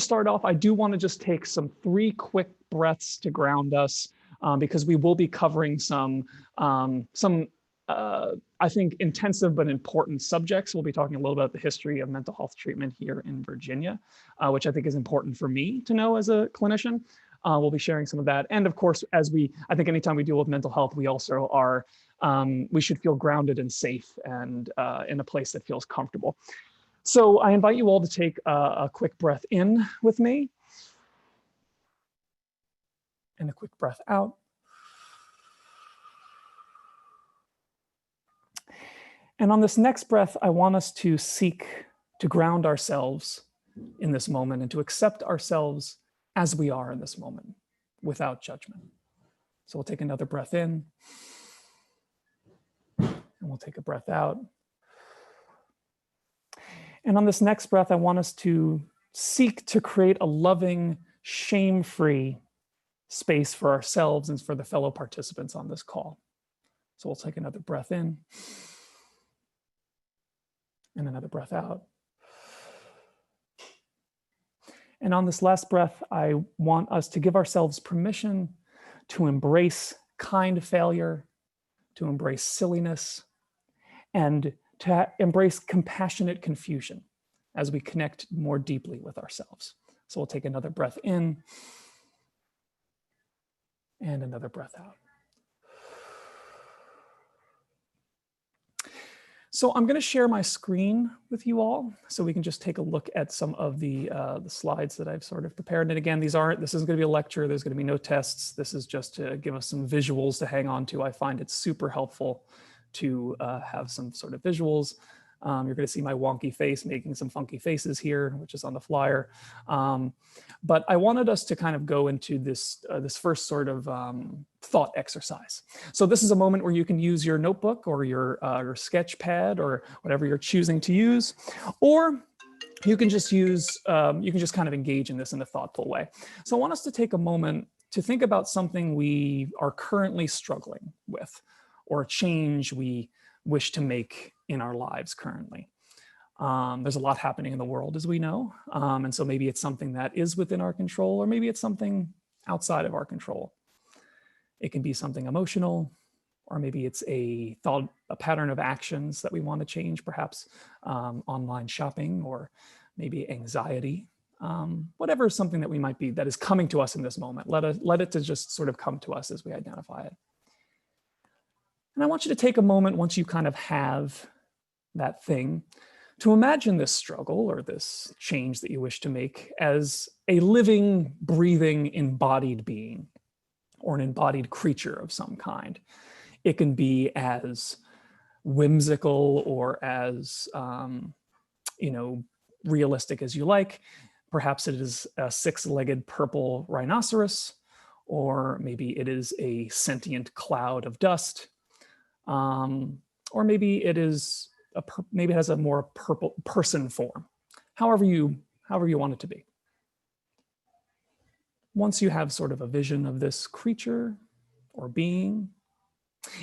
start off, I do want to just take some 3 quick breaths to ground us, because we will be covering some I think intensive but important subjects. We'll be talking a little about the history of mental health treatment here in Virginia, which I think is important for me to know as a clinician. We'll be sharing some of that. And of course, I think anytime we deal with mental health, we also are, we should feel grounded and safe and in a place that feels comfortable. So I invite you all to take a quick breath in with me. And a quick breath out. And on this next breath, I want us to seek to ground ourselves in this moment and to accept ourselves as we are in this moment without judgment. So we'll take another breath in and we'll take a breath out. And on this next breath, I want us to seek to create a loving, shame-free space for ourselves and for the fellow participants on this call. So we'll take another breath in and another breath out. And on this last breath, I want us to give ourselves permission to embrace kind failure, to embrace silliness, and to embrace compassionate confusion as we connect more deeply with ourselves. So we'll take another breath in and another breath out. So I'm going to share my screen with you all so we can just take a look at some of the slides that I've sort of prepared. And again, this isn't going to be a lecture. There's going to be no tests. This is just to give us some visuals to hang on to. I find it super helpful to have some sort of visuals. You're going to see my wonky face making some funky faces here, which is on the flyer. But I wanted us to kind of go into this first sort of thought exercise. So this is a moment where you can use your notebook or your sketch pad or whatever you're choosing to use, or you can just kind of engage in this in a thoughtful way. So I want us to take a moment to think about something we are currently struggling with, or a change we wish to make in our lives currently. There's a lot happening in the world, as we know. And so maybe it's something that is within our control, or maybe it's something outside of our control. It can be something emotional, or maybe it's a pattern of actions that we want to change, perhaps online shopping, or maybe anxiety. Whatever is something that we might be, that is coming to us in this moment. Let it to just sort of come to us as we identify it. And I want you to take a moment, once you kind of have that thing, to imagine this struggle or this change that you wish to make as a living, breathing, embodied being, or an embodied creature of some kind. It can be as whimsical or as realistic as you like. Perhaps it is a 6-legged purple rhinoceros, or maybe it is a sentient cloud of dust. Or maybe it is maybe it has a more purple person form, however you want it to be. Once you have sort of a vision of this creature or being,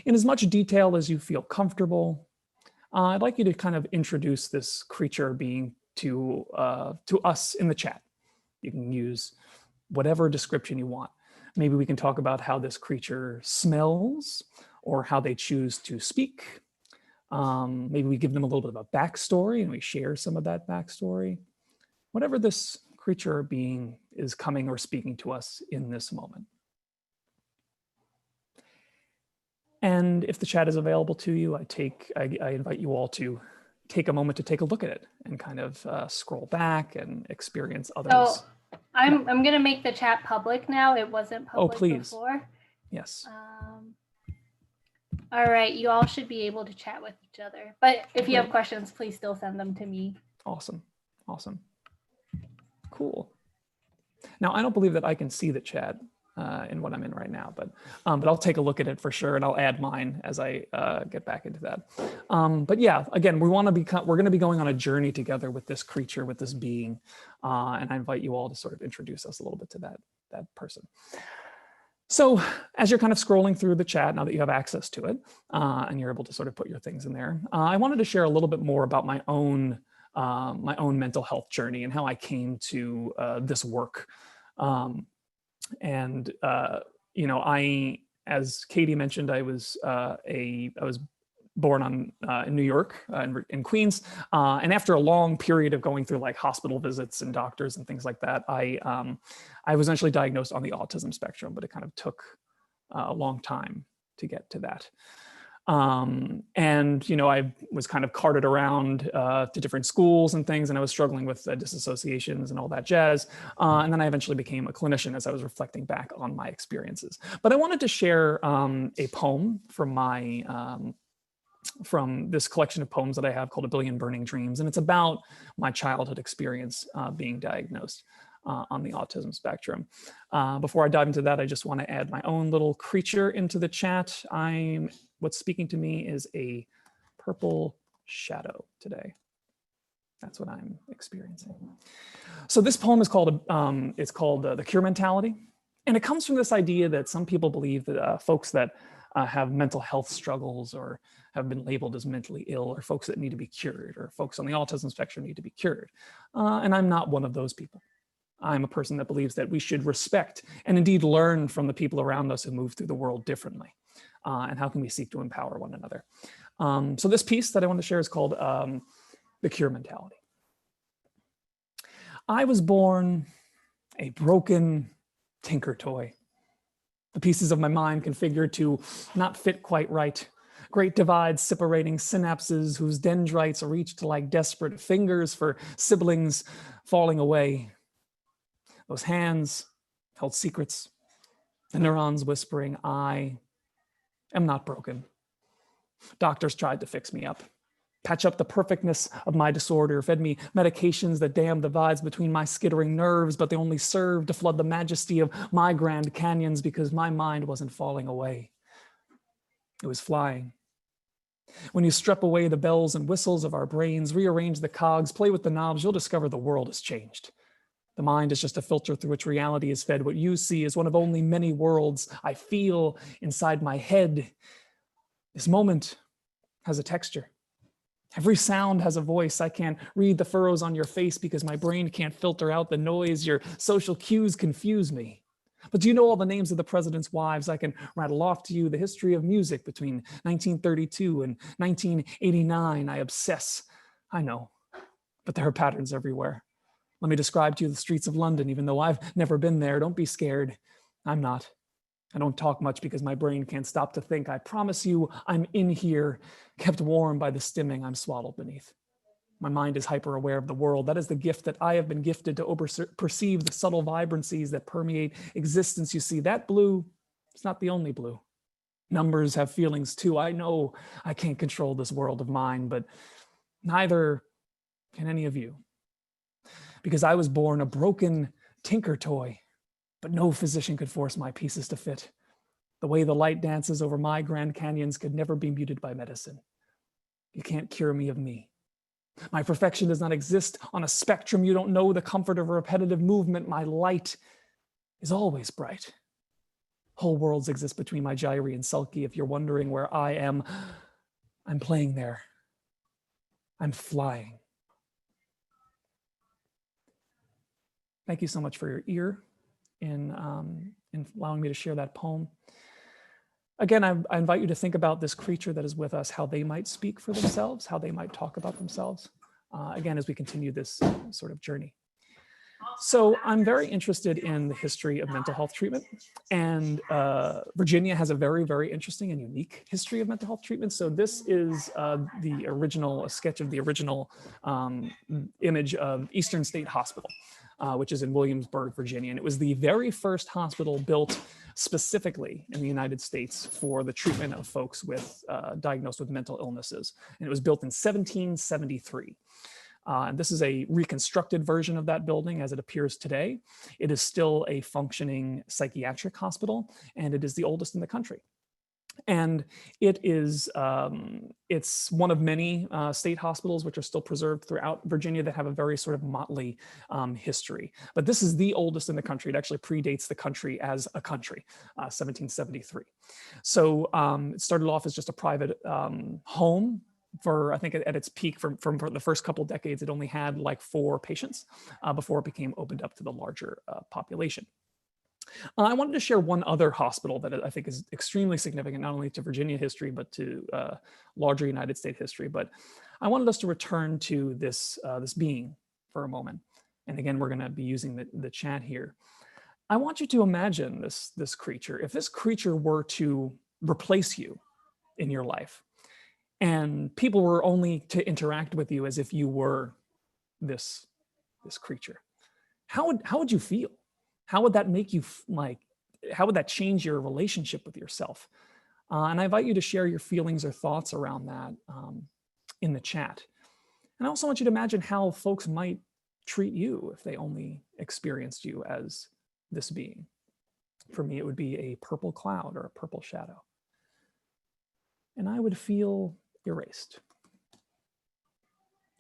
in as much detail as you feel comfortable, I'd like you to kind of introduce this creature or being to us in the chat. You can use whatever description you want. Maybe we can talk about how this creature smells, or how they choose to speak. Maybe we give them a little bit of a backstory and we share some of that backstory. Whatever this creature or being is coming or speaking to us in this moment. And if the chat is available to you, I invite you all to take a moment to take a look at it and kind of scroll back and experience others. So I'm going to make the chat public now. It wasn't public before. Yes. All right, you all should be able to chat with each other. But if you have questions, please still send them to me. Awesome. Cool. Now, I don't believe that I can see the chat in what I'm in right now, but I'll take a look at it for sure, and I'll add mine as I get back into that. But yeah, again, we're going to be going on a journey together with this creature, with this being, and I invite you all to sort of introduce us a little bit to that person. So as you're kind of scrolling through the chat, now that you have access to it, and you're able to sort of put your things in there, I wanted to share a little bit more about my own my own mental health journey and how I came to this work. As Katie mentioned, I was born in New York, in Queens, and after a long period of going through like hospital visits and doctors and things like that, I was eventually diagnosed on the autism spectrum, but it kind of took a long time to get to that. I was kind of carted around to different schools and things, and I was struggling with disassociations and all that jazz. And then I eventually became a clinician as I was reflecting back on my experiences. But I wanted to share a poem from this collection of poems that I have called A Billion Burning Dreams. And it's about my childhood experience being diagnosed on the autism spectrum. Before I dive into that, I just want to add my own little creature into the chat. What's speaking to me is a purple shadow today. That's what I'm experiencing. So this poem is called, The Cure Mentality. And it comes from this idea that some people believe that folks that have mental health struggles or have been labeled as mentally ill, or folks that need to be cured, or folks on the autism spectrum need to be cured. And I'm not one of those people. I'm a person that believes that we should respect and indeed learn from the people around us who move through the world differently. And how can we seek to empower one another? So this piece that I want to share is called The Cure Mentality. I was born a broken tinker toy. The pieces of my mind configured to not fit quite right. Great divides separating synapses whose dendrites reached like desperate fingers for siblings falling away. Those hands held secrets, the neurons whispering, I am not broken. Doctors tried to fix me up, patch up the perfectness of my disorder, fed me medications that dammed the divides between my skittering nerves, but they only served to flood the majesty of my Grand Canyons because my mind wasn't falling away. It was flying. When you strip away the bells and whistles of our brains, rearrange the cogs, play with the knobs, you'll discover the world has changed. The mind is just a filter through which reality is fed. What you see is one of only many worlds I feel inside my head. This moment has a texture. Every sound has a voice. I can't read the furrows on your face because my brain can't filter out the noise. Your social cues confuse me. But do you know all the names of the president's wives? I can rattle off to you the history of music between 1932 and 1989. I obsess. I know, but there are patterns everywhere. Let me describe to you the streets of London, even though I've never been there. Don't be scared. I'm not. I don't talk much because my brain can't stop to think. I promise you I'm in here, kept warm by the stimming I'm swaddled beneath. My mind is hyper aware of the world. That is the gift that I have been gifted to perceive the subtle vibrancies that permeate existence. You see, that blue, it's not the only blue. Numbers have feelings too. I know I can't control this world of mine, but neither can any of you. Because I was born a broken tinker toy, but no physician could force my pieces to fit. The way the light dances over my Grand Canyons could never be muted by medicine. You can't cure me of me. My perfection does not exist on a spectrum. You don't know the comfort of a repetitive movement. My light is always bright. Whole worlds exist between my gyri and sulky. If you're wondering where I am, I'm playing there. I'm flying. Thank you so much for your ear in allowing me to share that poem. Again, I invite you to think about this creature that is with us, how they might speak for themselves, how they might talk about themselves, again, as we continue this sort of journey. So I'm very interested in the history of mental health treatment, and Virginia has a very, very interesting and unique history of mental health treatment. So this is a sketch of the original image of Eastern State Hospital, which is in Williamsburg, Virginia. And it was the very first hospital built specifically in the United States for the treatment of folks diagnosed with mental illnesses. And it was built in 1773. And this is a reconstructed version of that building as it appears today. It is still a functioning psychiatric hospital, and it is the oldest in the country. And it's one of many state hospitals which are still preserved throughout Virginia that have a very sort of motley history. But this is the oldest in the country. It actually predates the country as a country, 1773. So it started off as just a private home For I think at its peak from the first couple decades, it only had like 4 patients before it became opened up to the larger population. I wanted to share one other hospital that I think is extremely significant, not only to Virginia history, but to larger United States history. But I wanted us to return to this, this being for a moment. And again, we're going to be using the chat here. I want you to imagine this creature. If this creature were to replace you in your life, and people were only to interact with you as if you were this creature, how would you feel? How would that make you like? How would that change your relationship with yourself? And I invite you to share your feelings or thoughts around that in the chat. And I also want you to imagine how folks might treat you if they only experienced you as this being. For me, it would be a purple cloud or a purple shadow. And I would feel erased.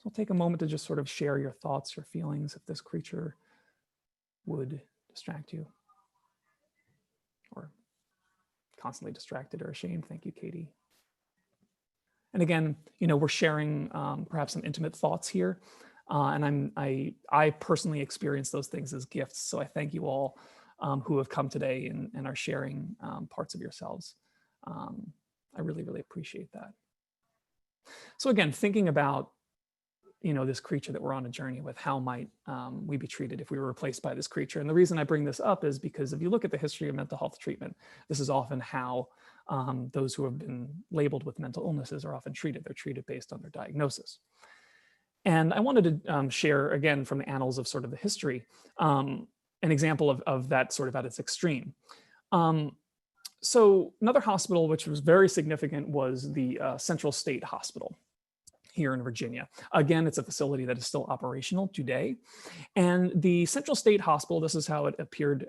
So take a moment to just sort of share your thoughts, your feelings, if this creature would distract you or constantly distracted or ashamed. Thank you, Katie. And again, we're sharing perhaps some intimate thoughts here. And I personally experience those things as gifts. So I thank you all who have come today and are sharing parts of yourselves. I really, really appreciate that. So again, thinking about this creature that we're on a journey with, how might we be treated if we were replaced by this creature? And the reason I bring this up is because if you look at the history of mental health treatment, this is often how those who have been labeled with mental illnesses are often treated. They're treated based on their diagnosis. And I wanted to share, again, from the annals of sort of the history, an example of that sort of at its extreme. So another hospital which was very significant was the Central State Hospital here in Virginia. Again, it's a facility that is still operational today. And the Central State Hospital, this is how it appeared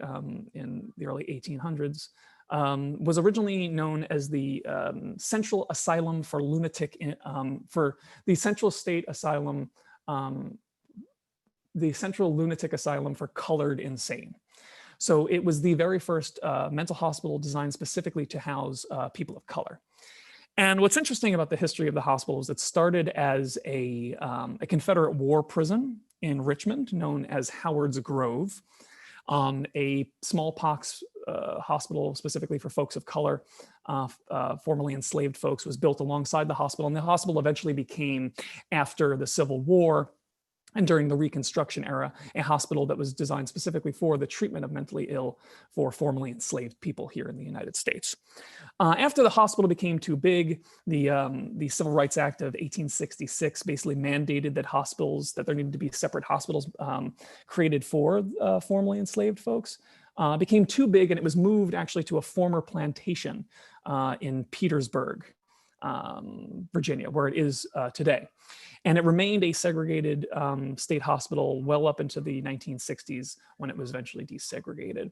in the early 1800s, was originally known as the Central Asylum for Lunatic, for the Central State Asylum, the Central Lunatic Asylum for Colored Insane. So it was the very first mental hospital designed specifically to house people of color. And what's interesting about the history of the hospital is it started as a Confederate war prison in Richmond known as Howard's Grove, a smallpox hospital specifically for folks of color, formerly enslaved folks, was built alongside the hospital. And the hospital eventually became, after the Civil War and during the Reconstruction era, a hospital that was designed specifically for the treatment of mentally ill for formerly enslaved people here in the United States. After the hospital became too big, the Civil Rights Act of 1866 basically mandated that there needed to be separate hospitals created for formerly enslaved folks. Became too big, and it was moved actually to a former plantation in Petersburg, Virginia, where it is today. And it remained a segregated state hospital well up into the 1960s when it was eventually desegregated.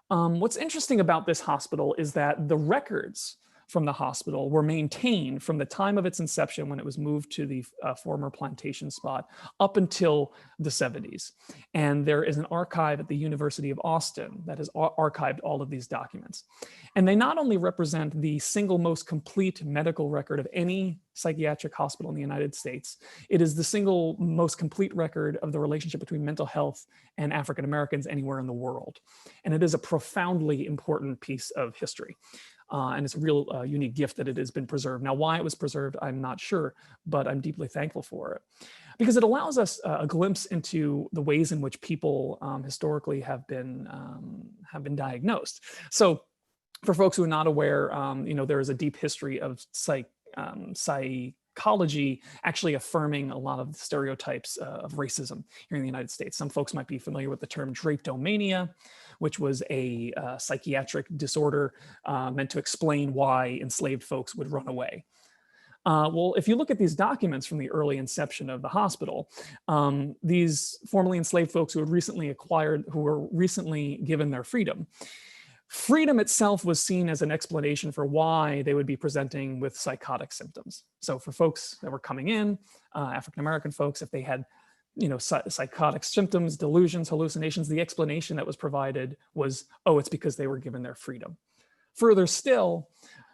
What's interesting about this hospital is that the records from the hospital were maintained from the time of its inception when it was moved to the former plantation spot up until the 70s. And there is an archive at the University of Austin that has archived all of these documents. And they not only represent the single most complete medical record of any psychiatric hospital in the United States, it is the single most complete record of the relationship between mental health and African Americans anywhere in the world. And it is a profoundly important piece of history. And it's a real unique gift that it has been preserved. Now, why it was preserved, I'm not sure, but I'm deeply thankful for it. Because it allows us a glimpse into the ways in which people historically have been diagnosed. So for folks who are not aware, there is a deep history of psychology actually affirming a lot of the stereotypes of racism here in the United States. Some folks might be familiar with the term drapetomania, which was a psychiatric disorder meant to explain why enslaved folks would run away. Well, if you look at these documents from the early inception of the hospital, these formerly enslaved folks who were recently given their freedom, freedom itself was seen as an explanation for why they would be presenting with psychotic symptoms. So for folks that were coming in, African-American folks, if they had psychotic symptoms, delusions, hallucinations, the explanation that was provided was, oh, it's because they were given their freedom. Further still,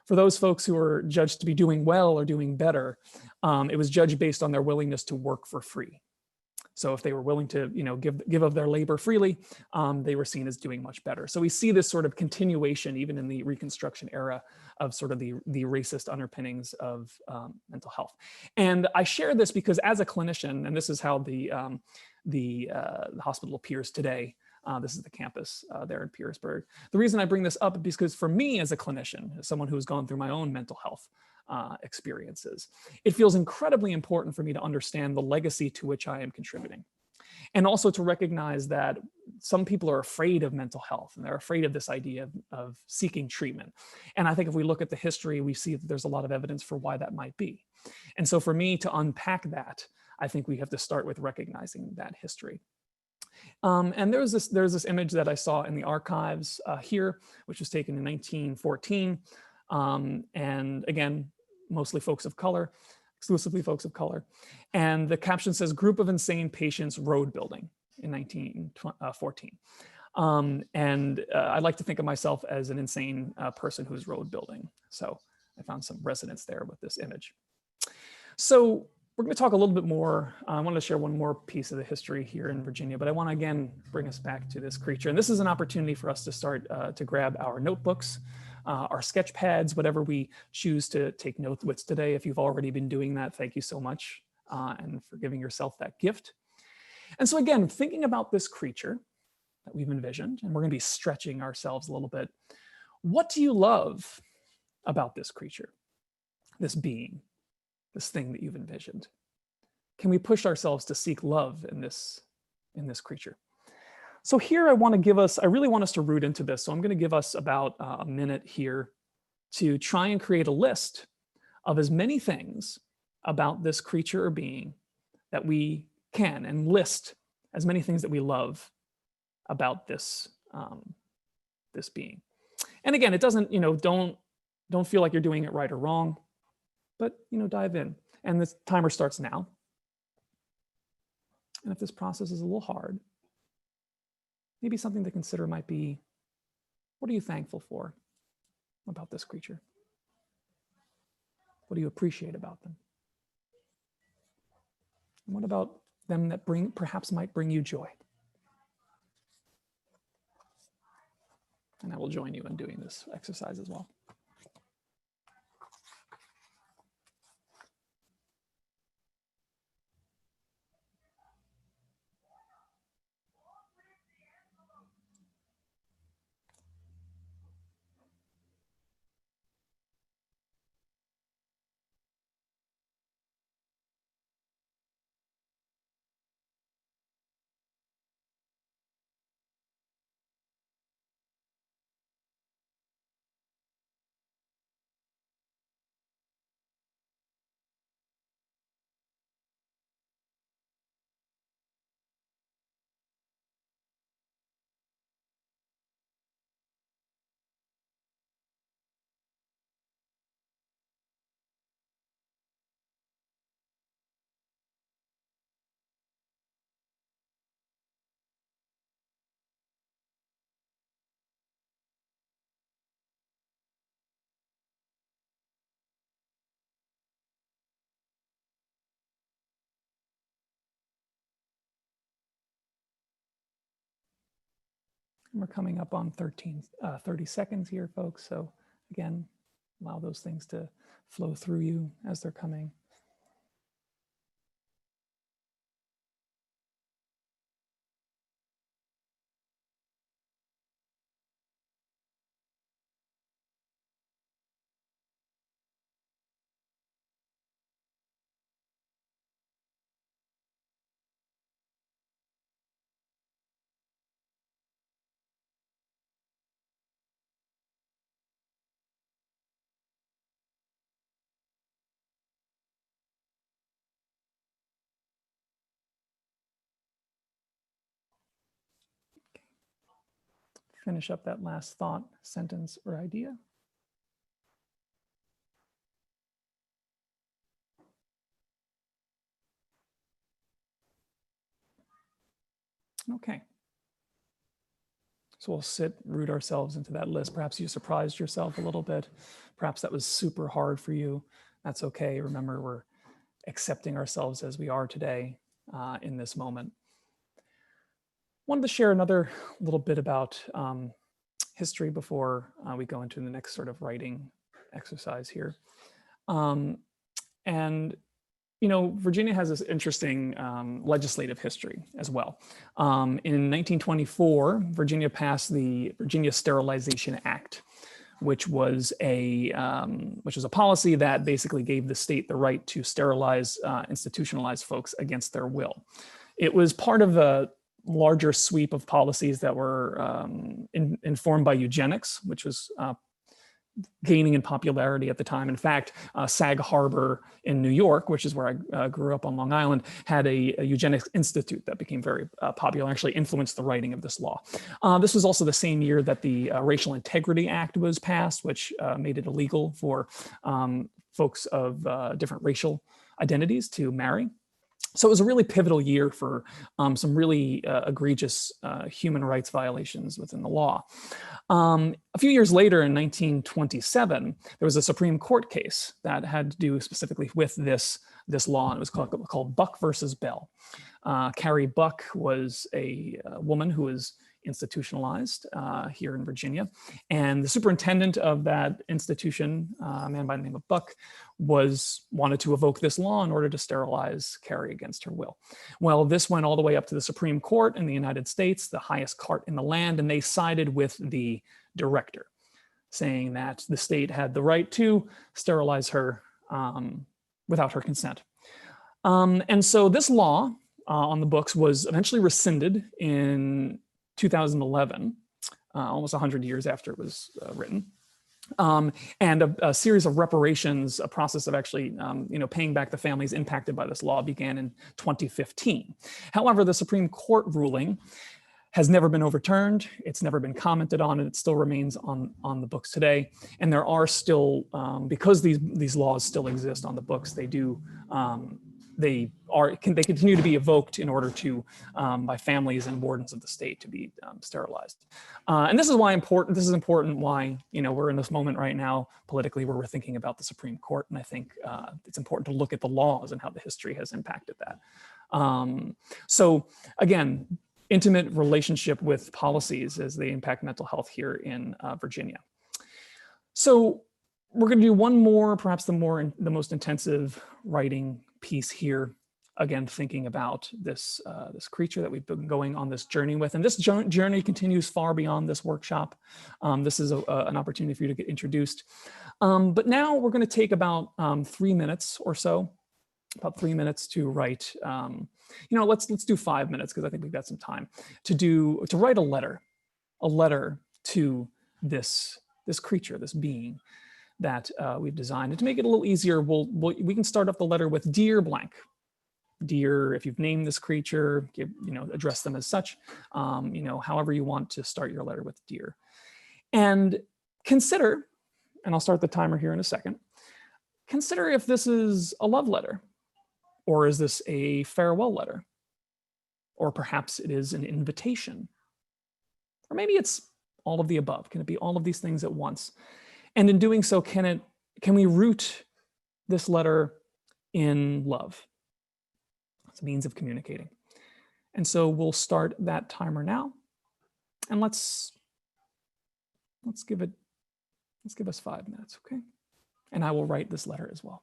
For those folks who are judged to be doing well or doing better, it was judged based on their willingness to work for free. So if they were willing to, give of their labor freely, they were seen as doing much better. So we see this sort of continuation, even in the Reconstruction era, of sort of the racist underpinnings of mental health. And I share this because as a clinician, and this is how the hospital appears today. This is the campus there in Petersburg. The reason I bring this up is because for me as a clinician, as someone who's gone through my own mental health experiences, it feels incredibly important for me to understand the legacy to which I am contributing. And also to recognize that some people are afraid of mental health and they're afraid of this idea of seeking treatment. And I think if we look at the history, we see that there's a lot of evidence for why that might be. And so for me to unpack that, I think we have to start with recognizing that history. And there's this image that I saw in the archives here, which was taken in 1914. And again, mostly folks of color, exclusively folks of color. And the caption says, "Group of insane patients road building" in 1914. I like to think of myself as an insane person who's road building. So I found some resonance there with this image. So we're going to talk a little bit more. I wanted to share one more piece of the history here in Virginia, but I want to again bring us back to this creature. And this is an opportunity for us to start to grab our notebooks, our sketch pads, whatever we choose to take notes with today. If you've already been doing that, thank you so much, and for giving yourself that gift. And so again, thinking about this creature that we've envisioned, and we're going to be stretching ourselves a little bit. What do you love about this creature, this being? This thing that you've envisioned? Can we push ourselves to seek love in this creature? So here I really want us to root into this. So I'm going to give us about a minute here to try and create a list of as many things about this creature or being that we can, and list as many things that we love about this this being. And again, it doesn't, don't feel like you're doing it right or wrong, but dive in. And this timer starts now. And if this process is a little hard, maybe something to consider might be, what are you thankful for about this creature? What do you appreciate about them? And what about them that perhaps might bring you joy? And I will join you in doing this exercise as well. And we're coming up on 30 seconds here, folks. So again, allow those things to flow through you as they're coming. Finish up that last thought, sentence, or idea. Okay. So we'll root ourselves into that list. Perhaps you surprised yourself a little bit. Perhaps that was super hard for you. That's okay. Remember, we're accepting ourselves as we are today in this moment. Wanted to share another little bit about history before we go into the next sort of writing exercise here. And you know, Virginia has this interesting legislative history as well. In 1924, Virginia passed the Virginia Sterilization Act, which was a policy that basically gave the state the right to sterilize, institutionalize folks against their will. It was part of a larger sweep of policies that were informed by eugenics, which was gaining in popularity at the time. In fact, Sag Harbor in New York, which is where I grew up on Long Island, had a eugenics institute that became very popular, actually influenced the writing of this law. This was also the same year that the Racial Integrity Act was passed, which made it illegal for folks of different racial identities to marry. So it was a really pivotal year for some really egregious human rights violations within the law. A few years later, in 1927, there was a Supreme Court case that had to do specifically with this law, and it was called Buck versus Bell. Carrie Buck was a woman who was institutionalized here in Virginia, and the superintendent of that institution, a man by the name of Buck, wanted to evoke this law in order to sterilize Carrie against her will. Well, this went all the way up to the Supreme Court in the United States, the highest court in the land, and they sided with the director, saying that the state had the right to sterilize her without her consent. And so this law on the books was eventually rescinded in 2011, almost 100 years after it was written. And a series of reparations, a process of actually paying back the families impacted by this law, began in 2015. However, the Supreme Court ruling has never been overturned. It's never been commented on, and it still remains on the books today. And there are still, because these laws still exist on the books, they continue to be evoked in order to by families and wardens of the state to be sterilized. And this is why important. This is important. Why we're in this moment right now politically where we're thinking about the Supreme Court, and I think it's important to look at the laws and how the history has impacted that. So again, intimate relationship with policies as they impact mental health here in Virginia. So we're going to do one more, perhaps the most intensive writing piece here. Again, thinking about this creature that we've been going on this journey with, and this journey continues far beyond this workshop. This is an opportunity for you to get introduced. But now we're going to take about 3 minutes or so, about 3 minutes to write. Let's do 5 minutes because I think we've got some time to write a letter to this creature, this being that we've designed. And to make it a little easier, we can start off the letter with dear blank. Dear, if you've named this creature, address them as such. However you want to start your letter with dear. And consider, and I'll start the timer here in a second, consider if this is a love letter, or is this a farewell letter? Or perhaps it is an invitation. Or maybe it's all of the above. Can it be all of these things at once? And in doing so, can we root this letter in love? It's a means of communicating. And so we'll start that timer now. And let's give us 5 minutes, okay? And I will write this letter as well.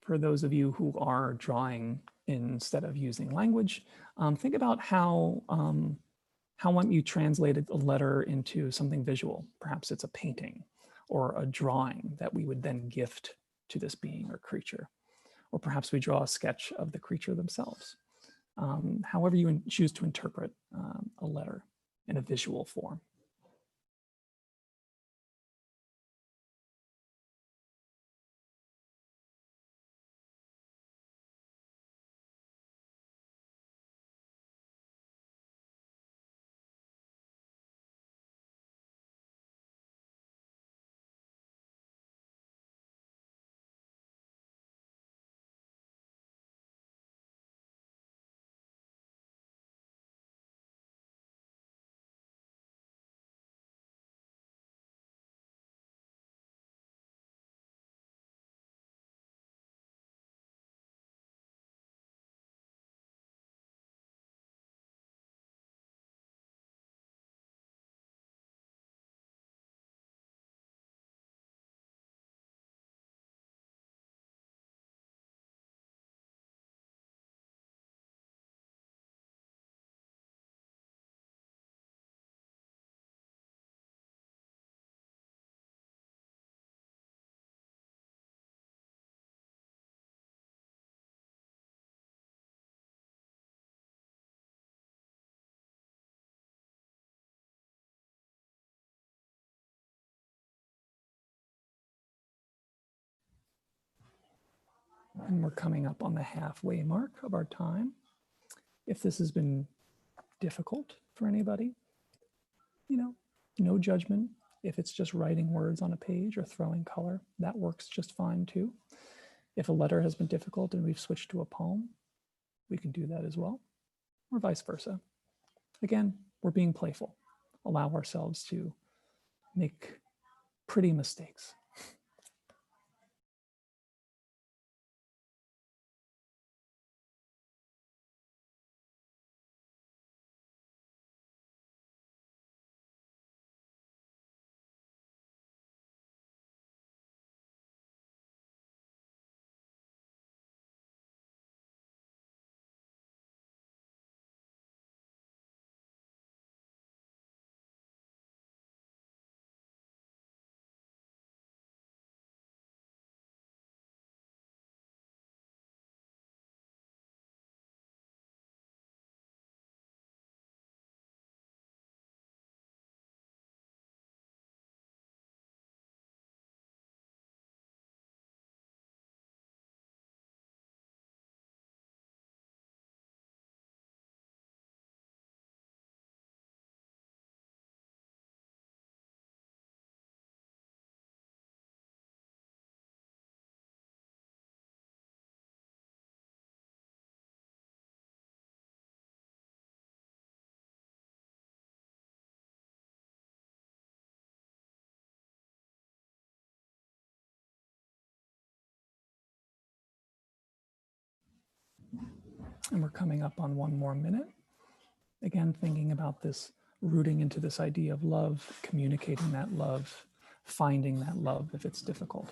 For those of you who are drawing instead of using language, think about how might you translate a letter into something visual. Perhaps it's a painting or a drawing that we would then gift to this being or creature. Or perhaps we draw a sketch of the creature themselves. However you choose to interpret a letter in a visual form. And we're coming up on the halfway mark of our time. If this has been difficult for anybody, no judgment. If it's just writing words on a page or throwing color, that works just fine too. If a letter has been difficult and we've switched to a poem, we can do that as well, or vice versa. Again, we're being playful. Allow ourselves to make pretty mistakes. And we're coming up on 1 more minute. Again, thinking about this, rooting into this idea of love, communicating that love, finding that love if it's difficult.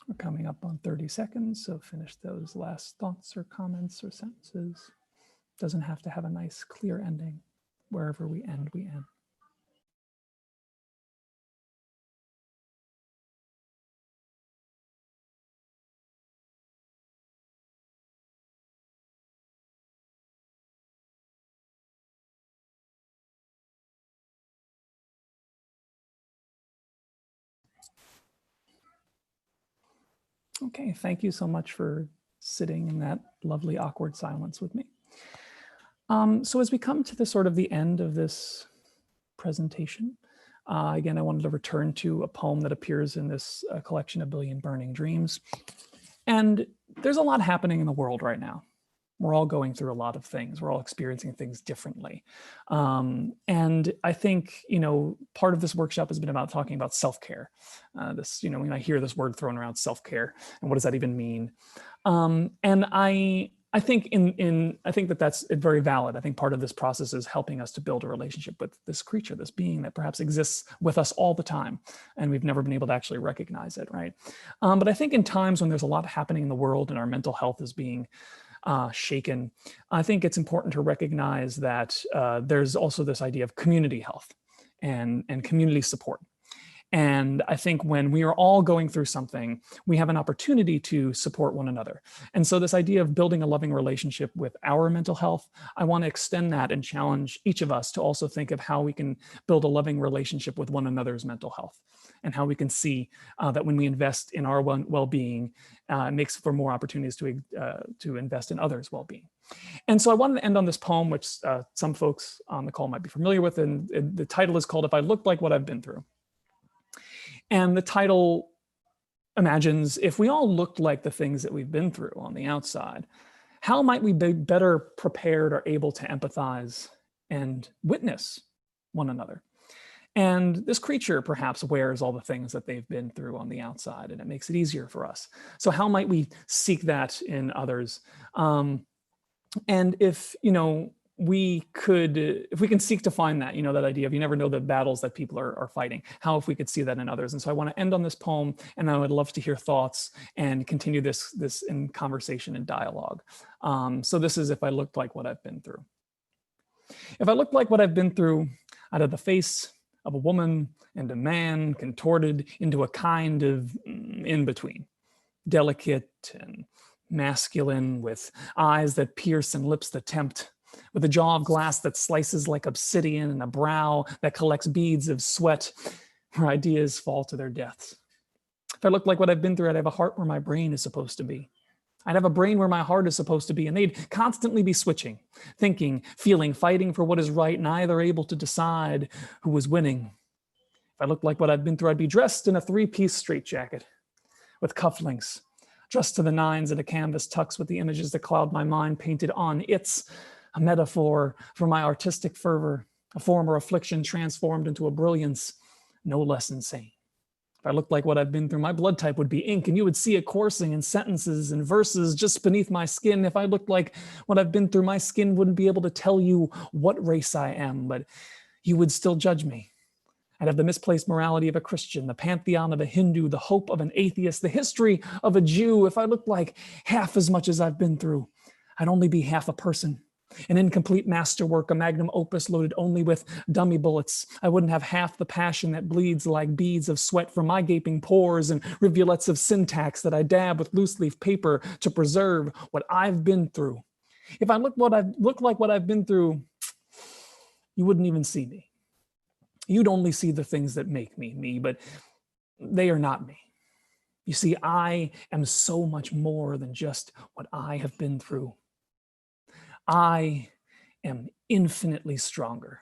We're coming up on 30 seconds, so finish those last thoughts or comments or sentences. Doesn't have to have a nice, clear ending. Wherever we end, we end. Okay, thank you so much for sitting in that lovely, awkward silence with me. So as we come to the sort of the end of this presentation, again, I wanted to return to a poem that appears in this collection, A Billion Burning Dreams. And there's a lot happening in the world right now. We're all going through a lot of things. We're all experiencing things differently. And I think, part of this workshop has been about talking about self-care. When I hear this word thrown around, self-care, and what does that even mean? And I think I think that that's very valid. I think part of this process is helping us to build a relationship with this creature, this being that perhaps exists with us all the time, and we've never been able to actually recognize it, right? But I think in times when there's a lot happening in the world and our mental health is being shaken, I think it's important to recognize that there's also this idea of community health and community support. And I think when we are all going through something, we have an opportunity to support one another. And so this idea of building a loving relationship with our mental health, I want to extend that and challenge each of us to also think of how we can build a loving relationship with one another's mental health, and how we can see that when we invest in our well-being, it makes for more opportunities to invest in others' well-being. And so I wanted to end on this poem, which some folks on the call might be familiar with, and the title is called If I Looked Like What I've Been Through. And the title imagines, if we all looked like the things that we've been through on the outside, how might we be better prepared or able to empathize and witness one another? And this creature perhaps wears all the things that they've been through on the outside, and it makes it easier for us. So how might we seek that in others? And if we can seek to find that, that idea of you never know the battles that people are fighting, how if we could see that in others. And so I want to end on this poem, and I would love to hear thoughts and continue this in conversation and dialogue. So this is If I Looked Like What I've Been Through. If I looked like what I've been through, I'd have the face of a woman and a man contorted into a kind of in-between, delicate and masculine, with eyes that pierce and lips that tempt, with a jaw of glass that slices like obsidian and a brow that collects beads of sweat where ideas fall to their deaths. If I looked like what I've been through, I'd have a heart where my brain is supposed to be. I'd have a brain where my heart is supposed to be, and they'd constantly be switching, thinking, feeling, fighting for what is right, neither able to decide who was winning. If I looked like what I've been through, I'd be dressed in a three-piece straitjacket with cufflinks, dressed to the nines in a canvas tux with the images that cloud my mind painted on. It's a metaphor for my artistic fervor, a former affliction transformed into a brilliance no less insane. If I looked like what I've been through, my blood type would be ink, and you would see it coursing in sentences and verses just beneath my skin. If I looked like what I've been through, my skin wouldn't be able to tell you what race I am, but you would still judge me. I'd have the misplaced morality of a Christian, the pantheon of a Hindu, the hope of an atheist, the history of a Jew. If I looked like half as much as I've been through, I'd only be half a person. An incomplete masterwork, a magnum opus loaded only with dummy bullets. I wouldn't have half the passion that bleeds like beads of sweat from my gaping pores and rivulets of syntax that I dab with loose leaf paper to preserve what I've been through. If I look like what I've been through, you wouldn't even see me. You'd only see the things that make me me, but they are not me. You see, I am so much more than just what I have been through. I am infinitely stronger.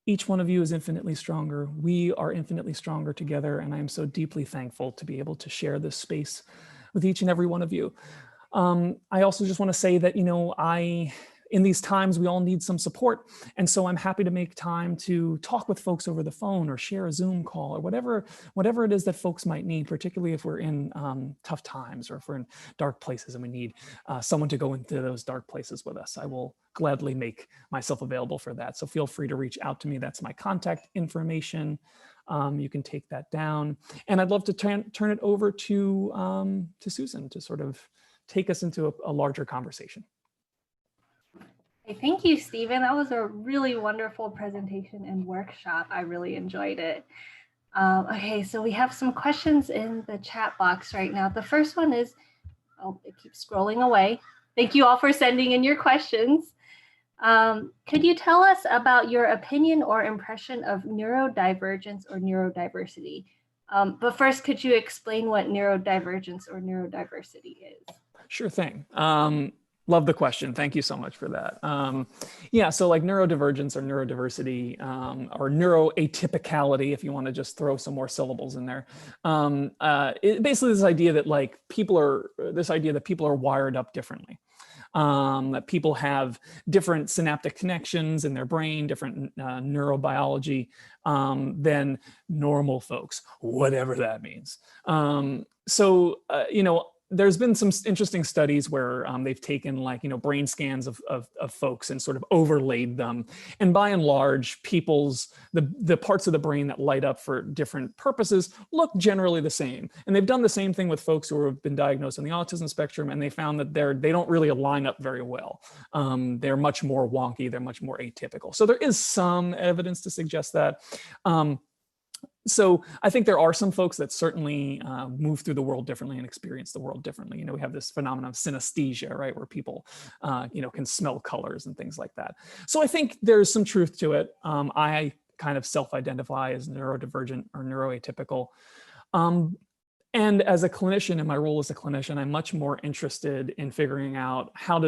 Each one of you is infinitely stronger. We are infinitely stronger together, and I am so deeply thankful to be able to share this space with each and every one of you. I also just want to say that, in these times, we all need some support. And so I'm happy to make time to talk with folks over the phone or share a Zoom call or whatever it is that folks might need, particularly if we're in tough times or if we're in dark places and we need someone to go into those dark places with us. I will gladly make myself available for that. So feel free to reach out to me. That's my contact information. You can take that down. And I'd love to turn it over to Susan to sort of take us into a larger conversation. Thank you, Stephen. That was a really wonderful presentation and workshop. I really enjoyed it. Okay, so we have some questions in the chat box right now. The first one is, it keeps scrolling away. Thank you all for sending in your questions. Could you tell us about your opinion or impression of neurodivergence or neurodiversity? But first, could you explain what neurodivergence or neurodiversity is? Sure thing. Love the question. Thank you so much for that. Yeah, so like neurodivergence or neurodiversity or neuroatypicality, if you want to just throw some more syllables in there. Basically this idea that people are wired up differently. That people have different synaptic connections in their brain, different neurobiology than normal folks, whatever that means. There's been some interesting studies where they've taken brain scans of folks and sort of overlaid them. And by and large, the parts of the brain that light up for different purposes look generally the same. And they've done the same thing with folks who have been diagnosed on the autism spectrum, and they found that they don't really align up very well. They're much more wonky, they're much more atypical. So there is some evidence to suggest that. So I think there are some folks that certainly move through the world differently and experience the world differently. We have this phenomenon of synesthesia, right, where people, can smell colors and things like that. So I think there's some truth to it. I kind of self-identify as neurodivergent or neuroatypical. And as a clinician, in my role as a clinician, I'm much more interested in figuring out I'm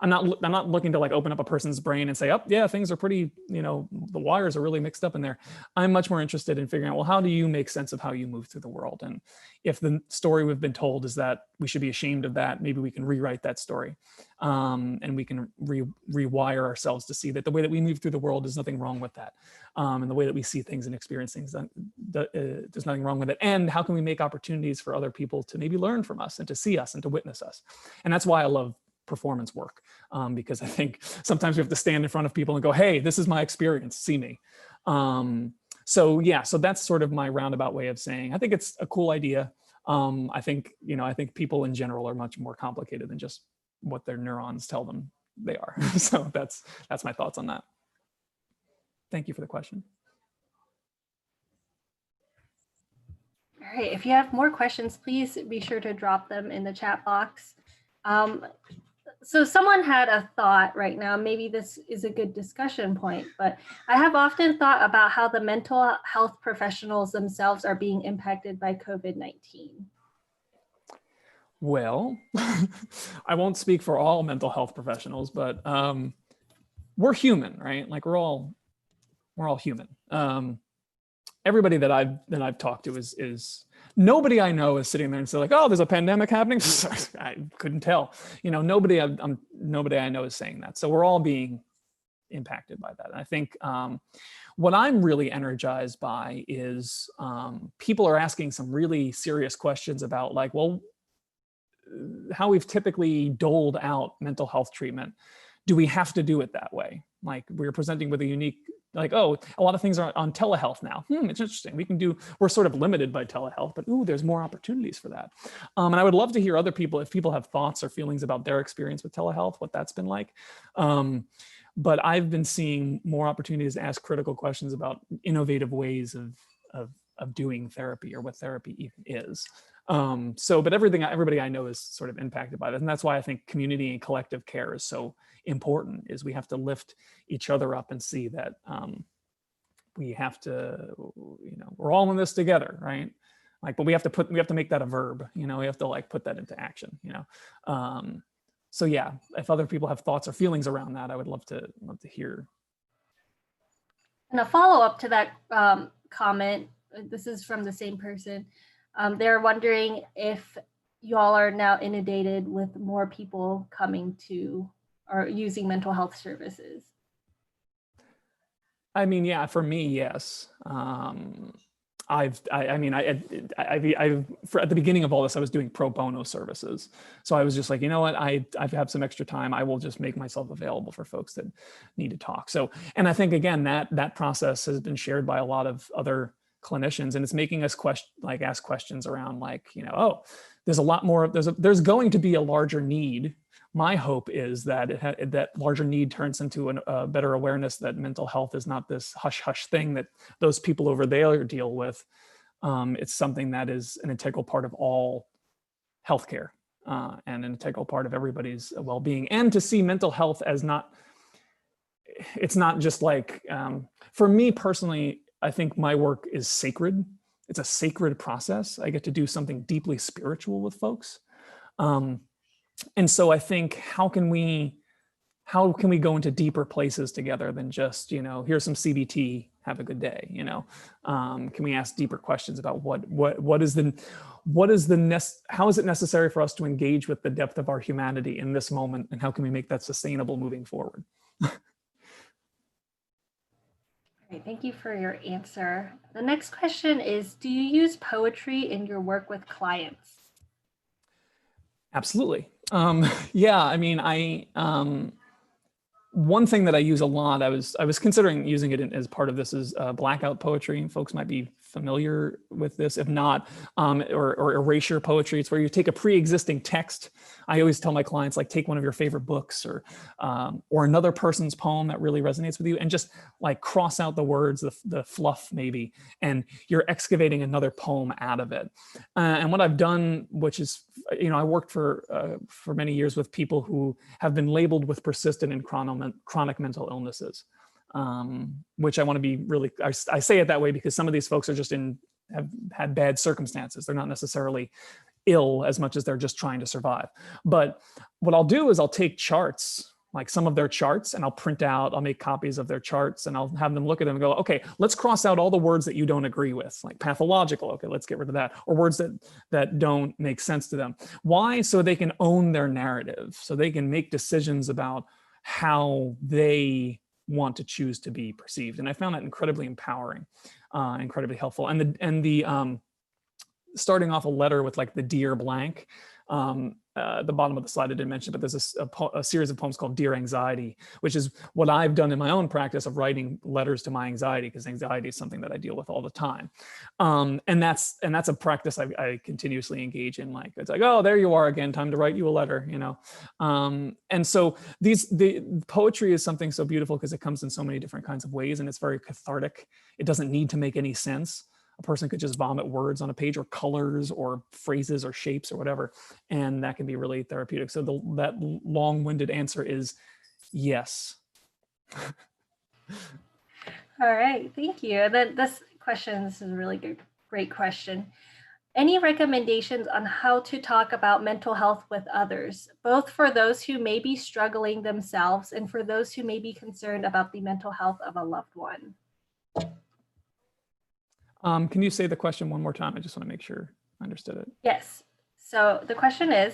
not looking to open up a person's brain and say, oh yeah, things are pretty, the wires are really mixed up in there. I'm much more interested in figuring out, well, how do you make sense of how you move through the world? And if the story we've been told is that we should be ashamed of that, maybe we can rewrite that story. And we can rewire ourselves to see that the way that we move through the world, there's nothing wrong with that. And the way that we see things and experience things, there's nothing wrong with it. And how can we make opportunities for other people to maybe learn from us and to see us and to witness us? And that's why I love performance work, because I think sometimes we have to stand in front of people and go, hey, this is my experience, see me. So that's sort of my roundabout way of saying, I think it's a cool idea. I think people in general are much more complicated than just what their neurons tell them they are. So that's my thoughts on that. Thank you for the question. All right, if you have more questions, please be sure to drop them in the chat box. So someone had a thought right now, maybe this is a good discussion point, but I have often thought about how the mental health professionals themselves are being impacted by COVID-19. Well, I won't speak for all mental health professionals, but we're human, right? Like we're all human. Everybody that I've talked to is nobody I know is sitting there and say like, oh, there's a pandemic happening. I couldn't tell. You know, nobody I know is saying that. So we're all being impacted by that. And I think what I'm really energized by is people are asking some really serious questions about like, well, how we've typically doled out mental health treatment. Do we have to do it that way? Like we're presenting with a unique, like, oh, a lot of things are on telehealth now. It's interesting. We're sort of limited by telehealth, but ooh, there's more opportunities for that. And I would love to hear other people, if people have thoughts or feelings about their experience with telehealth, what that's been like. But I've been seeing more opportunities to ask critical questions about innovative ways of doing therapy or what therapy even is. But everybody I know is sort of impacted by this. And that's why I think community and collective care is so important, is we have to lift each other up and see that we have to, we're all in this together, right? Like, but we have to make that a verb, we have to like put that into action, So yeah, if other people have thoughts or feelings around that, I would love to hear. And a follow-up to that comment, this is from the same person. They're wondering if y'all are now inundated with more people coming to or using mental health services. I mean, yeah, for me, yes. At the beginning of all this, I was doing pro bono services. So I was just like, you know what, I have some extra time. I will just make myself available for folks that need to talk. So, and I think again, that process has been shared by a lot of other clinicians, and it's making us ask questions around like, oh, there's a lot more, there's going to be a larger need. My hope is that that larger need turns into a better awareness that mental health is not this hush hush thing that those people over there deal with. It's something that is an integral part of all healthcare and an integral part of everybody's well-being. And to see mental health as it's not just like, for me personally, I think my work is sacred. It's a sacred process. I get to do something deeply spiritual with folks. And so I think how can we go into deeper places together than just, here's some CBT, have a good day, Can we ask deeper questions about how is it necessary for us to engage with the depth of our humanity in this moment, and how can we make that sustainable moving forward? Great, thank you for your answer. The next question is, do you use poetry in your work with clients? Absolutely. Yeah, I mean, one thing that I use a lot, I was considering using it as part of this, is blackout poetry. Folks might be familiar with this, if not, or erasure poetry. It's where you take a pre-existing text. I always tell my clients, like, take one of your favorite books or another person's poem that really resonates with you, and just like cross out the words, the fluff maybe, and you're excavating another poem out of it. And what I've done, which is, I worked for many years with people who have been labeled with persistent and chronic mental illnesses, which I want to be really, I say it that way because some of these folks have had bad circumstances. They're not necessarily ill as much as they're just trying to survive. But what I'll do is I'll take charts, like some of their charts, and I'll make copies of their charts, and I'll have them look at them and go, okay, let's cross out all the words that you don't agree with, like pathological. Okay, let's get rid of that. Or words that don't make sense to them. Why? So they can own their narrative, so they can make decisions about how they want to choose to be perceived. And I found that incredibly empowering, incredibly helpful. And the starting off a letter with like the dear blank, the bottom of the slide I didn't mention, but there's a series of poems called Dear Anxiety, which is what I've done in my own practice of writing letters to my anxiety, because anxiety is something that I deal with all the time. And that's a practice I continuously engage in. Like, it's like, oh, there you are again, time to write you a letter, you know? And so the poetry is something so beautiful because it comes in so many different kinds of ways, and it's very cathartic. It doesn't need to make any sense. A person could just vomit words on a page, or colors or phrases or shapes or whatever, and that can be really therapeutic. So that long-winded answer is yes. All right, thank you. And then this is a really great question. Any recommendations on how to talk about mental health with others, both for those who may be struggling themselves and for those who may be concerned about the mental health of a loved one? Can you say the question one more time? I just want to make sure I understood it. Yes. So the question is,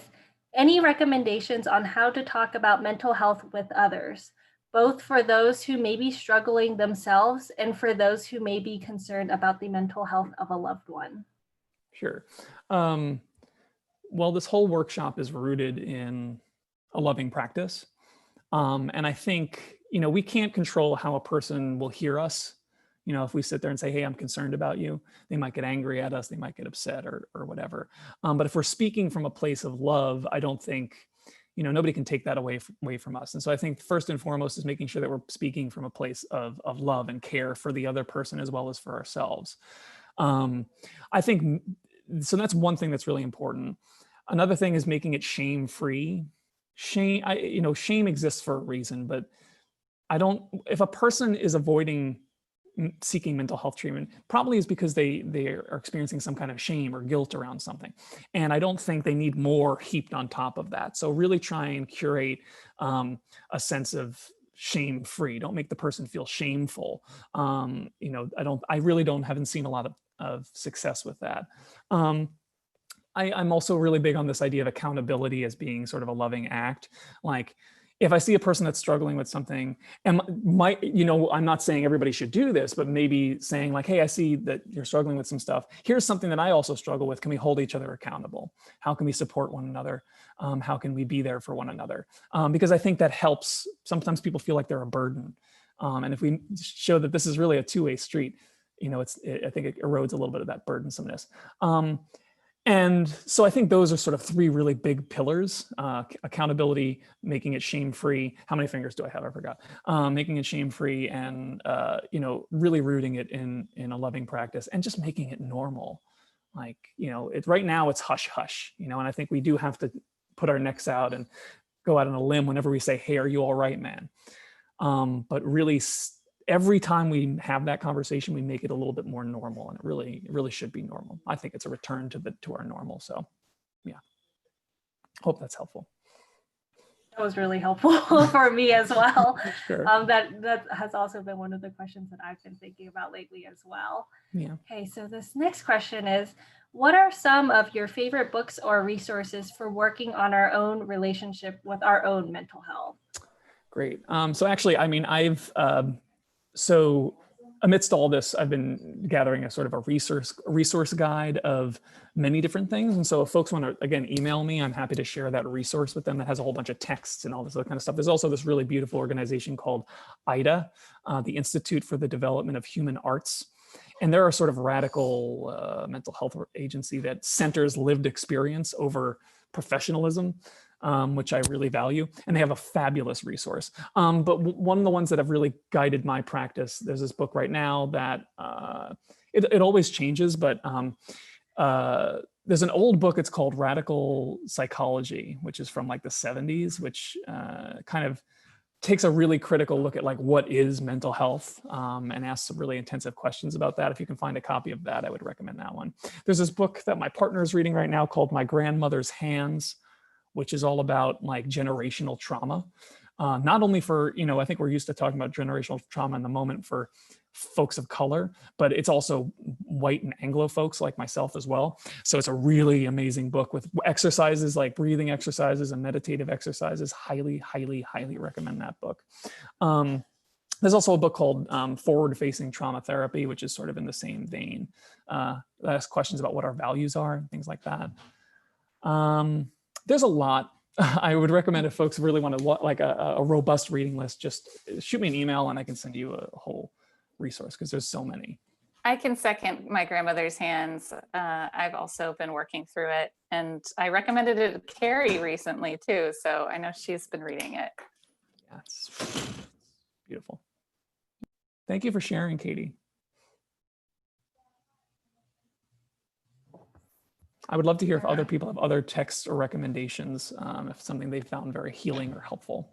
any recommendations on how to talk about mental health with others, both for those who may be struggling themselves and for those who may be concerned about the mental health of a loved one? Sure. Well, this whole workshop is rooted in a loving practice. And I think, we can't control how a person will hear us. If we sit there and say, hey, I'm concerned about you, they might get angry at us, they might get upset or whatever. But if we're speaking from a place of love, I don't think, nobody can take that away from us. And so I think first and foremost is making sure that we're speaking from a place of love and care for the other person as well as for ourselves. I think, so that's one thing that's really important. Another thing is making it shame-free. Shame exists for a reason, but if a person is avoiding seeking mental health treatment, probably is because they are experiencing some kind of shame or guilt around something. And I don't think they need more heaped on top of that. So really try and curate a sense of shame-free. Don't make the person feel shameful. I haven't seen a lot of success with that. I'm also really big on this idea of accountability as being sort of a loving act. Like, if I see a person that's struggling with something, and I'm not saying everybody should do this, but maybe saying like, hey, I see that you're struggling with some stuff. Here's something that I also struggle with. Can we hold each other accountable? How can we support one another? How can we be there for one another? Because I think that helps. Sometimes people feel like they're a burden. And if we show that this is really a two-way street, I think it erodes a little bit of that burdensomeness. And so I think those are sort of three really big pillars: accountability, making it shame-free. How many fingers do I have? I forgot. Making it shame-free, and really rooting it in a loving practice, and just making it normal. Like, right now it's hush hush, and I think we do have to put our necks out and go out on a limb whenever we say, hey, are you all right, man? But really, every time we have that conversation, we make it a little bit more normal, and it really should be normal. I think it's a return to our normal. So, yeah. Hope that's helpful. That was really helpful for me as well. Sure. That has also been one of the questions that I've been thinking about lately as well. Yeah. Okay, so this next question is, what are some of your favorite books or resources for working on our own relationship with our own mental health? Great. So actually, so amidst all this, I've been gathering a sort of a resource guide of many different things. And so if folks want to, again, email me, I'm happy to share that resource with them that has a whole bunch of texts and all this other kind of stuff. There's also this really beautiful organization called IDA, the Institute for the Development of Human Arts. And they're a sort of radical mental health agency that centers lived experience over professionalism. Which I really value, and they have a fabulous resource. But one of the ones that have really guided my practice, there's this book right now that it always changes, but there's an old book, it's called Radical Psychology, which is from like the 70s, which kind of takes a really critical look at like what is mental health, and asks some really intensive questions about that. If you can find a copy of that, I would recommend that one. There's this book that my partner is reading right now called My Grandmother's Hands, which is all about like generational trauma. Not only for, I think we're used to talking about generational trauma in the moment for folks of color, but it's also white and Anglo folks like myself as well. So it's a really amazing book with exercises like breathing exercises and meditative exercises. Highly, highly, highly recommend that book. There's also a book called Forward-Facing Trauma Therapy, which is sort of in the same vein. That asks questions about what our values are and things like that. There's a lot. I would recommend if folks really want to like a robust reading list, just shoot me an email and I can send you a whole resource because there's so many. I can second my grandmother's hands. I've also been working through it, and I recommended it to Carrie recently too, so I know she's been reading it. Yeah, it's beautiful. Thank you for sharing, Katie. I would love to hear if other people have other texts or recommendations, if something they found very healing or helpful.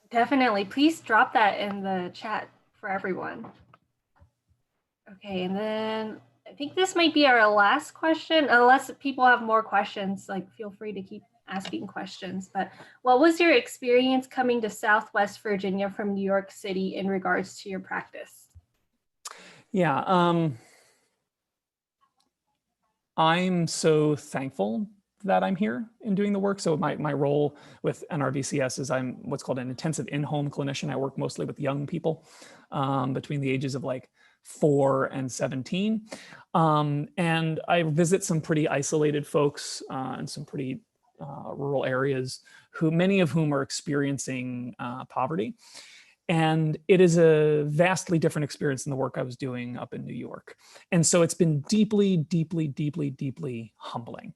Definitely. Please drop that in the chat for everyone. Okay, and then I think this might be our last question, unless people have more questions, like feel free to keep asking questions. But what was your experience coming to Southwest Virginia from New York City in regards to your practice? Yeah, I'm so thankful that I'm here and doing the work. So my role with NRVCS is I'm what's called an intensive in-home clinician. I work mostly with young people between the ages of like 4 and 17. And I visit some pretty isolated folks in some pretty rural areas many of whom are experiencing poverty. And it is a vastly different experience than the work I was doing up in New York. And so it's been deeply, deeply, deeply, deeply humbling.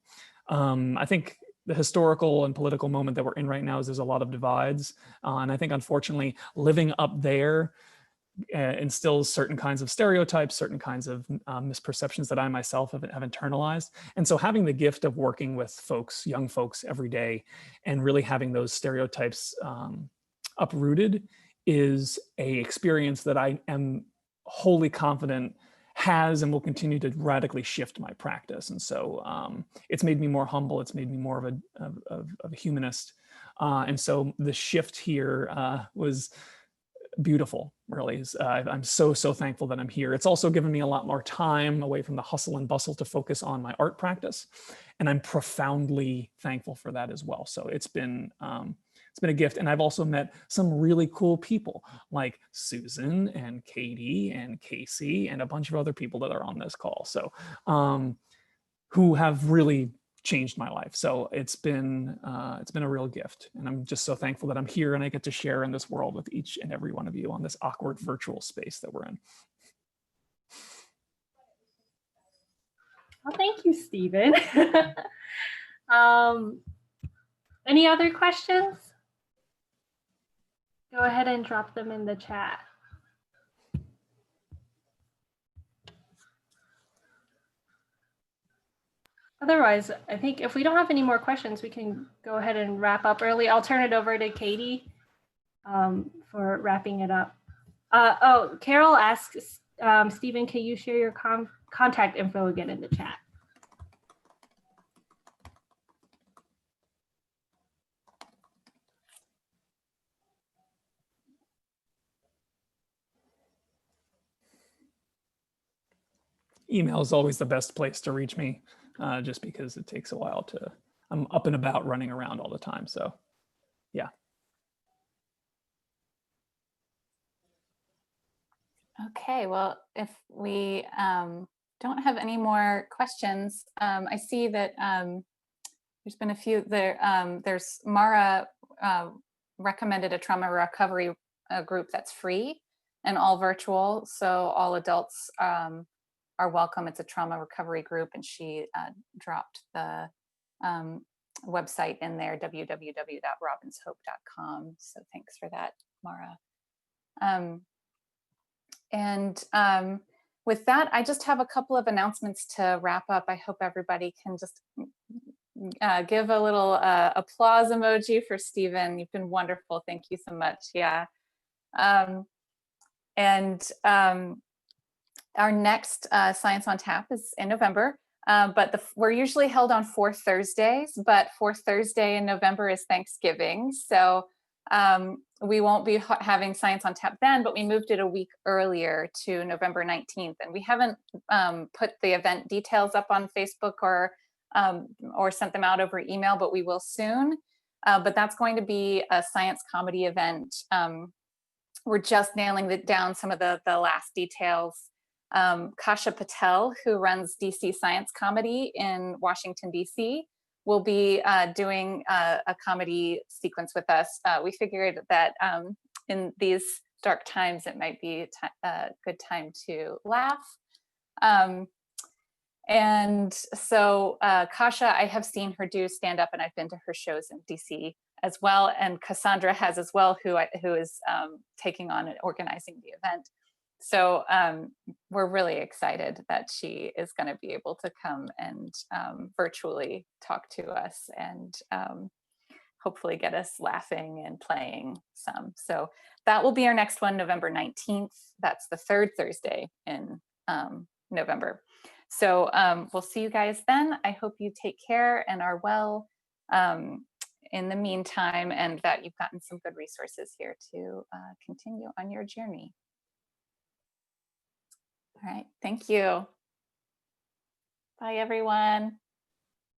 I think the historical and political moment that we're in right now is there's a lot of divides. And I think, unfortunately, living up there instills certain kinds of stereotypes, certain kinds of misperceptions that I myself have internalized. And so having the gift of working with folks, young folks every day, and really having those stereotypes uprooted is a experience that I am wholly confident has and will continue to radically shift my practice. And so it's made me more humble. It's made me more of a humanist. And so the shift here was beautiful, really. I'm so thankful that I'm here. It's also given me a lot more time away from the hustle and bustle to focus on my art practice. And I'm profoundly thankful for that as well. So it's been a gift. And I've also met some really cool people like Susan and Katie and Casey and a bunch of other people that are on this call. So who have really changed my life. So it's been a real gift. And I'm just so thankful that I'm here and I get to share in this world with each and every one of you on this awkward virtual space that we're in. Well, thank you, Stephen. Any other questions? Go ahead and drop them in the chat. Otherwise, I think if we don't have any more questions, we can go ahead and wrap up early. I'll turn it over to Katie for wrapping it up. Oh, Carol asks, Stephen, can you share your contact info again in the chat? Email is always the best place to reach me, just because it takes a while to, I'm up and about running around all the time. So yeah. Okay, well, if we don't have any more questions, I see that there's been a few there. There's Mara recommended a trauma recovery group that's free and all virtual. So all adults are welcome. It's a trauma recovery group, and she dropped the website in there, www.robinshope.com. So thanks for that, Mara. With that, I just have a couple of announcements to wrap up. I hope everybody can just give a little applause emoji for Stephen. You've been wonderful. Thank you so much. Yeah. Our next Science on Tap is in November, but we're usually held on 4th Thursdays, but 4th Thursday in November is Thanksgiving. So we won't be having Science on Tap then, but we moved it a week earlier to November 19th. And we haven't put the event details up on Facebook or sent them out over email, but we will soon. But that's going to be a science comedy event. We're just nailing down some of the last details. Kasha Patel, who runs DC Science Comedy in Washington, DC, will be doing a comedy sequence with us. We figured that in these dark times, it might be a good time to laugh. And so Kasha, I have seen her do stand up, and I've been to her shows in DC as well. And Cassandra has as well, who is taking on and organizing the event. So we're really excited that she is going to be able to come and virtually talk to us and hopefully get us laughing and playing some. So that will be our next one, November 19th. That's the third Thursday in November. So we'll see you guys then. I hope you take care and are well in the meantime, and that you've gotten some good resources here to continue on your journey. All right, thank you. Bye, everyone.